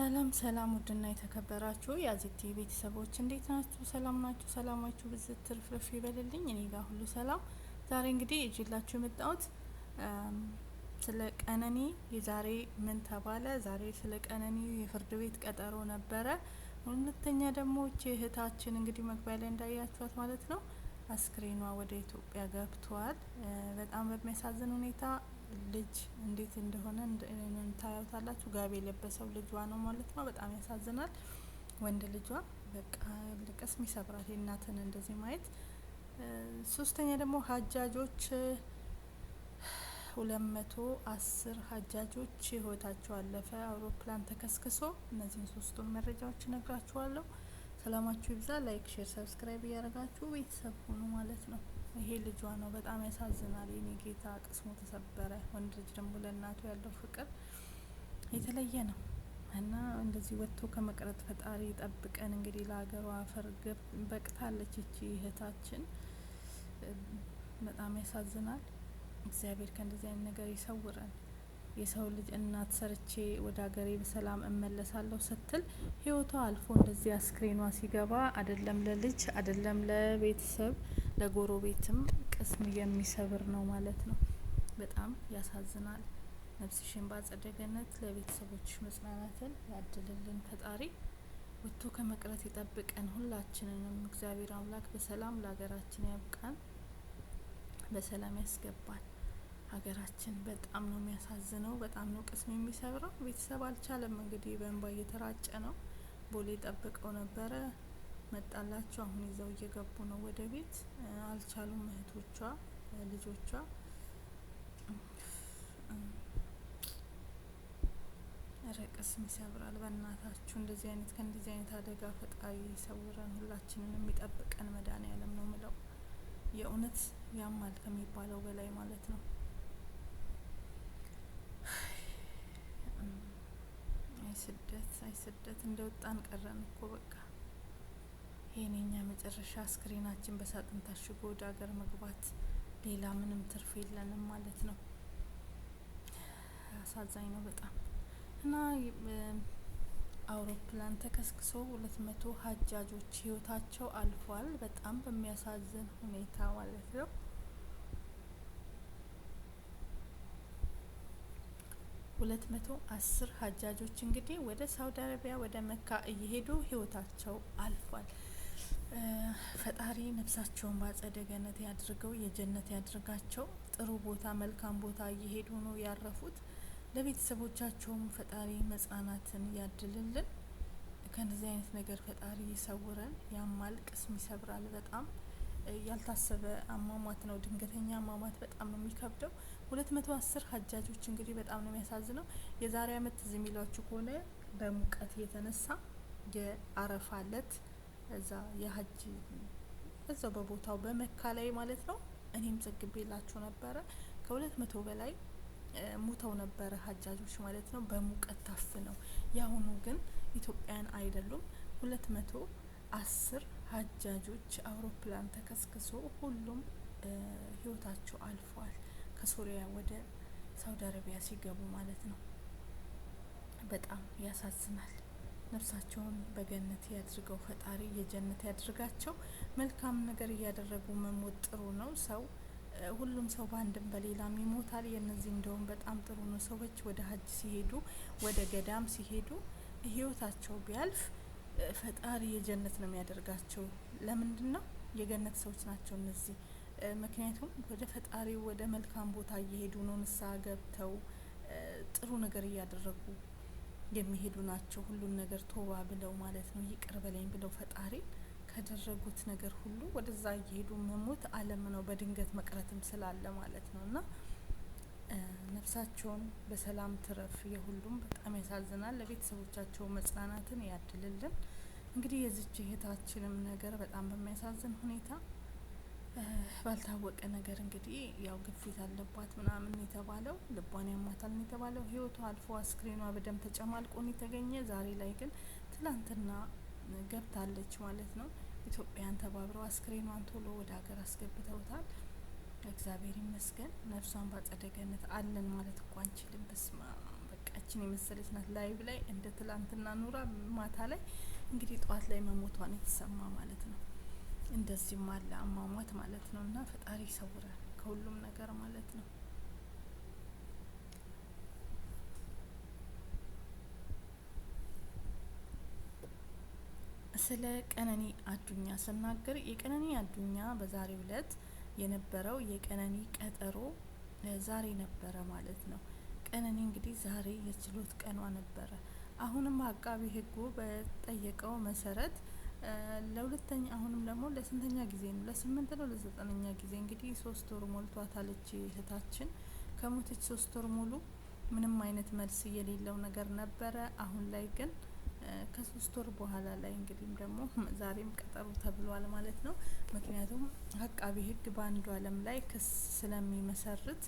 ሰላም ሰላም ውድና የተከበራችሁ የአዚቲ ቤተሰቦች እንዴት ናችሁ? ሰላም ናችሁ? ሰላማችሁ ብዝት ትርፍርፍ ይበልልኝ። እኔ ጋር ሁሉ ሰላም። ዛሬ እንግዲህ እጅላችሁ የመጣሁት ስለ ቀነኒ የዛሬ ምን ተባለ። ዛሬ ስለ ቀነኒ የፍርድ ቤት ቀጠሮ ነበረ። ሁለተኛ ደግሞ እቺ እህታችን እንግዲህ መግቢያ ላይ እንዳያችኋት ማለት ነው አስክሬኗ ወደ ኢትዮጵያ ገብቷል። በጣም በሚያሳዝን ሁኔታ ልጅ እንዴት እንደሆነ ታዩታላችሁ። ጋቢ የለበሰው ልጇ ነው ማለት ነው። በጣም ያሳዝናል። ወንድ ልጇ በቃ ቅስም ይሰብራል የእናትን እንደዚህ ማየት። ሶስተኛ ደግሞ ሀጃጆች 210 ሀጃጆች ህይወታቸው አለፈ አውሮፕላን ተከስክሶ። እነዚህን ሶስቱን መረጃዎች እነግራችኋለሁ። ሰላማችሁ ይብዛ። ላይክ፣ ሼር፣ ሰብስክራይብ እያደረጋችሁ ቤተሰብ ሁኑ ማለት ነው። ይሄ ልጇ ነው። በጣም ያሳዝናል። የኔ ጌታ ቅስሙ ተሰበረ። ወንድ ልጅ ደግሞ ለእናቱ ያለው ፍቅር የተለየ ነው እና እንደዚህ ወጥቶ ከመቅረት ፈጣሪ ጠብቀን። እንግዲህ ለሀገሯ አፈር በቅታለች እቺ እህታችን። በጣም ያሳዝናል። እግዚአብሔር ከእንደዚህ አይነት ነገር ይሰውረን። የሰው ልጅ እናት ሰርቼ ወደ ሀገሬ በሰላም እመለሳለሁ ስትል ህይወቷ አልፎ እንደዚህ አስክሬኗ ሲገባ አይደለም ለልጅ አይደለም ለቤተሰብ ለጎረቤትም ቅስም የሚሰብር ነው ማለት ነው። በጣም ያሳዝናል። ነፍስሽን በአጸደ ገነት ለቤተሰቦችሽ መጽናናትን ያድልልን ፈጣሪ። ወጥቶ ከመቅረት ይጠብቀን ሁላችንንም። እግዚአብሔር አምላክ በሰላም ለሀገራችን ያብቃን፣ በሰላም ያስገባን። ሀገራችን በጣም ነው የሚያሳዝነው። በጣም ነው ቅስም የሚሰብረው። ቤተሰብ አልቻለም እንግዲህ በእንባ እየተራጨ ነው። ቦሌ ጠብቀው ነበረ መጣላቸው። አሁን ይዘው እየገቡ ነው ወደ ቤት። አልቻሉም እህቶቿ ልጆቿ። ቅስም ይሰብራል። በእናታችሁ እንደዚህ አይነት ከእንደዚህ አይነት አደጋ ፈጣሪ ይሰውረን፣ ሁላችንን የሚጠብቀን መድኃኔዓለም ነው ምለው። የእውነት ያማል ከሚባለው በላይ ማለት ነው። አይ ስደት እንደወጣን ቀረን እኮ በቃ። ይሄን የኛ መጨረሻ አስክሬናችን በሳጥን ታሽጎ ወደ ሀገር መግባት፣ ሌላ ምንም ትርፍ የለንም ማለት ነው። አሳዛኝ ነው በጣም እና አውሮፕላን ተከስክሶ 200 ሀጃጆች ህይወታቸው አልፏል። በጣም በሚያሳዝን ሁኔታ ማለት ነው። 210 ሀጃጆች እንግዲህ ወደ ሳውዲ አረቢያ ወደ መካ እየሄዱ ህይወታቸው አልፏል። ፈጣሪ ነፍሳቸውን በአጸደ ገነት ያድርገው፣ የጀነት ያድርጋቸው። ጥሩ ቦታ መልካም ቦታ እየሄዱ ነው ያረፉት። ለቤተሰቦቻቸውም ፈጣሪ መጽናናትን ያድልልን። ከእንደዚህ አይነት ነገር ፈጣሪ ይሰውረን። ያማል፣ ቅስም ይሰብራል። በጣም ያልታሰበ አሟሟት ነው። ድንገተኛ አሟሟት በጣም ነው የሚከብደው። 210 ሀጃጆች እንግዲህ በጣም ነው የሚያሳዝነው። የዛሬ አመት ትዝ የሚሏችሁ ከሆነ በሙቀት የተነሳ የአረፋ እለት እዛ የሀጅ እዛው በቦታው በመካ ላይ ማለት ነው። እኔም ዘግቤላችሁ ነበረ። ከ200 በላይ ሙተው ነበረ ሀጃጆች ማለት ነው፣ በሙቀት ታፍነው። ያሁኑ ግን ኢትዮጵያን አይደሉም። 210 ሀጃጆች አውሮፕላን ተከስክሶ ሁሉም ህይወታቸው አልፏል። ከሶሪያ ወደ ሳውዲ አረቢያ ሲገቡ ማለት ነው። በጣም ያሳዝናል። ነፍሳቸውን በገነት ያድርገው ፈጣሪ፣ የጀነት ያድርጋቸው። መልካም ነገር እያደረጉ መሞት ጥሩ ነው። ሰው ሁሉም ሰው በአንድም በሌላም ይሞታል። የነዚህ እንደውም በጣም ጥሩ ነው። ሰዎች ወደ ሀጅ ሲሄዱ ወደ ገዳም ሲሄዱ ህይወታቸው ቢያልፍ ፈጣሪ የጀነት ነው የሚያደርጋቸው። ለምንድን ነው? የገነት ሰዎች ናቸው እነዚህ። ምክንያቱም ወደ ፈጣሪ ወደ መልካም ቦታ እየሄዱ ነው። ንስሐ ገብተው ጥሩ ነገር እያደረጉ የሚሄዱ ናቸው። ሁሉን ነገር ቶባ ብለው ማለት ነው፣ ይቅር በለኝ ብለው ፈጣሪ ከደረጉት ነገር ሁሉ ወደዛ እየሄዱ መሞት አለም ነው። በድንገት መቅረትም ስላለ ማለት ነው። እና ነፍሳቸውን በሰላም ትረፍ። የሁሉም በጣም ያሳዝናል። ለቤተሰቦቻቸው መጽናናትን ያድልልን። እንግዲህ የዚች እህታችንም ነገር በጣም በሚያሳዝን ሁኔታ ባልታወቀ ነገር እንግዲህ ያው ግፊት አለባት ምናምን የተባለው፣ ልቧን ያማታል የተባለው፣ ህይወቷ አልፎ አስክሬኗ በደም ተጨማልቆ የተገኘ። ዛሬ ላይ ግን ትላንትና ገብታለች ማለት ነው። ኢትዮጵያን ተባብረው አስክሬኗን ቶሎ ወደ ሀገር አስገብተውታል። እግዚአብሔር ይመስገን። ነፍሷን ባጸደ ገነት አለን ማለት እኮ አንችልም። በስመ አብ በቃ እቺ ያችን የመሰለች ናት። ላይቭ ላይ እንደ ትላንትና ኑራ ማታ ላይ እንግዲህ ጠዋት ላይ መሞቷን የተሰማ ማለት ነው። እንደዚህም አለ አሟሟት ማለት ነው። እና ፈጣሪ ይሰውራል ከሁሉም ነገር ማለት ነው። ስለ ቀነኒ አዱኛ ስናገር የቀነኒ አዱኛ በዛሬው እለት የነበረው የቀነኒ ቀጠሮ ዛሬ ነበረ ማለት ነው። ቀነኒ እንግዲህ ዛሬ የችሎት ቀኗ ነበረ። አሁንም አቃቢ ሕጉ በጠየቀው መሰረት ለሁለተኛ አሁንም ደግሞ ለስንተኛ ጊዜ ነው? ለ8 ነው ለ9ኛ ጊዜ እንግዲህ 3 ወር ሞልቷታለች እህታችን። ከሞተች 3 ወር ሙሉ ምንም አይነት መልስ የሌለው ነገር ነበረ። አሁን ላይ ግን ከ3 ወር በኋላ ላይ እንግዲህም ደግሞ ዛሬም ቀጠሮ ተብሏል ማለት ነው። ምክንያቱም አቃቢ ሕግ በአንዱ አለም ላይ ክስ ስለሚመሰርት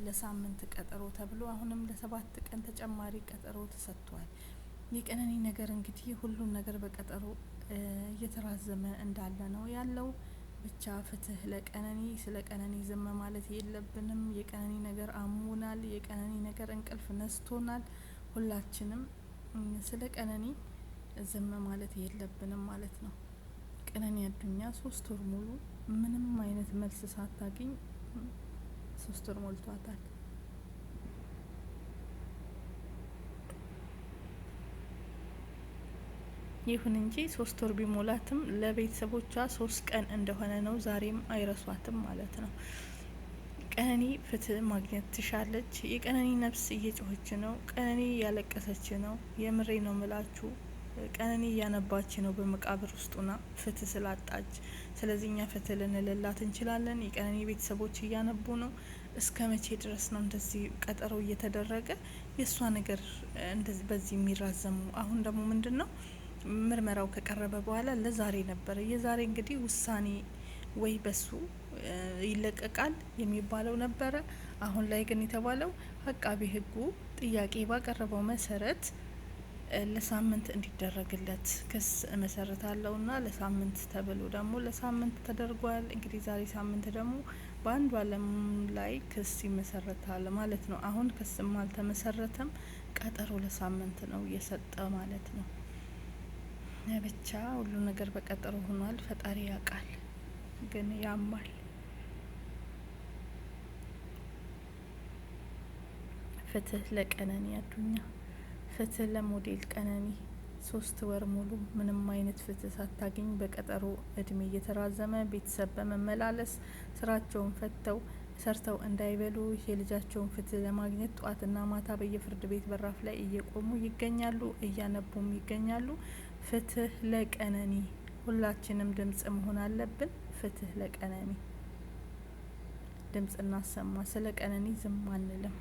ለሳምንት ቀጠሮ ተብሎ አሁንም ለ7 ቀን ተጨማሪ ቀጠሮ ተሰጥቷል። የቀነኒ ነገር እንግዲህ ሁሉም ነገር በቀጠሮ እየተራዘመ እንዳለ ነው ያለው። ብቻ ፍትህ ለቀነኒ። ስለ ቀነኒ ዝም ማለት የለብንም። የቀነኒ ነገር አሞናል። የቀነኒ ነገር እንቅልፍ ነስቶናል። ሁላችንም ስለ ቀነኒ ዝም ማለት የለብንም ማለት ነው። ቀነኒ አዱኛ 3 ወር ሙሉ ምንም አይነት መልስ ሳታገኝ 3 ወር ሞልቷታል። ይሁን እንጂ 3 ወር ቢሞላትም ለቤተሰቦቿ 3 ቀን እንደሆነ ነው። ዛሬም አይረሷትም ማለት ነው። ቀነኒ ፍትህ ማግኘት ትሻለች። የቀነኒ ነፍስ እየጮኸች ነው። ቀነኒ እያለቀሰች ነው። የምሬ ነው ምላችሁ። ቀነኒ እያነባች ነው በመቃብር ውስጡና ፍትህ ስላጣች። ስለዚህ እኛ ፍትህ ልንልላት እንችላለን። የቀነኒ ቤተሰቦች እያነቡ ነው። እስከ መቼ ድረስ ነው እንደዚህ ቀጠሮ እየተደረገ የእሷ ነገር እንደዚህ በዚህ የሚራዘሙ? አሁን ደግሞ ምንድን ነው ምርመራው ከቀረበ በኋላ ለዛሬ ነበረ። የዛሬ እንግዲህ ውሳኔ ወይ በሱ ይለቀቃል የሚባለው ነበረ። አሁን ላይ ግን የተባለው አቃቢ ሕጉ ጥያቄ ባቀረበው መሰረት ለሳምንት እንዲደረግለት ክስ መሰረታለውና ለሳምንት ተብሎ ደግሞ ለሳምንት ተደርጓል። እንግዲህ ዛሬ ሳምንት ደግሞ በአንዱ አለም ላይ ክስ ይመሰረታል ማለት ነው። አሁን ክስም አልተመሰረተም። ቀጠሮ ለሳምንት ነው እየሰጠ ማለት ነው። ብቻ ሁሉ ነገር በቀጠሮ ሆኗል። ፈጣሪ ያውቃል፣ ግን ያማል። ፍትህ ለቀነኒ አዱኛ። ፍትህ ለሞዴል ቀነኒ። 3 ወር ሙሉ ምንም አይነት ፍትህ ሳታገኝ በቀጠሮ እድሜ እየተራዘመ ቤተሰብ በመመላለስ ስራቸውን ፈተው ሰርተው እንዳይበሉ የልጃቸውን ፍትህ ለማግኘት ጧትና ማታ በየፍርድ ቤት በራፍ ላይ እየቆሙ ይገኛሉ፣ እያነቡም ይገኛሉ። ፍትህ ለቀነኒ። ሁላችንም ድምጽ መሆን አለብን። ፍትህ ለቀነኒ ድምጽ እናሰማ። ስለ ቀነኒ ዝም አንልም።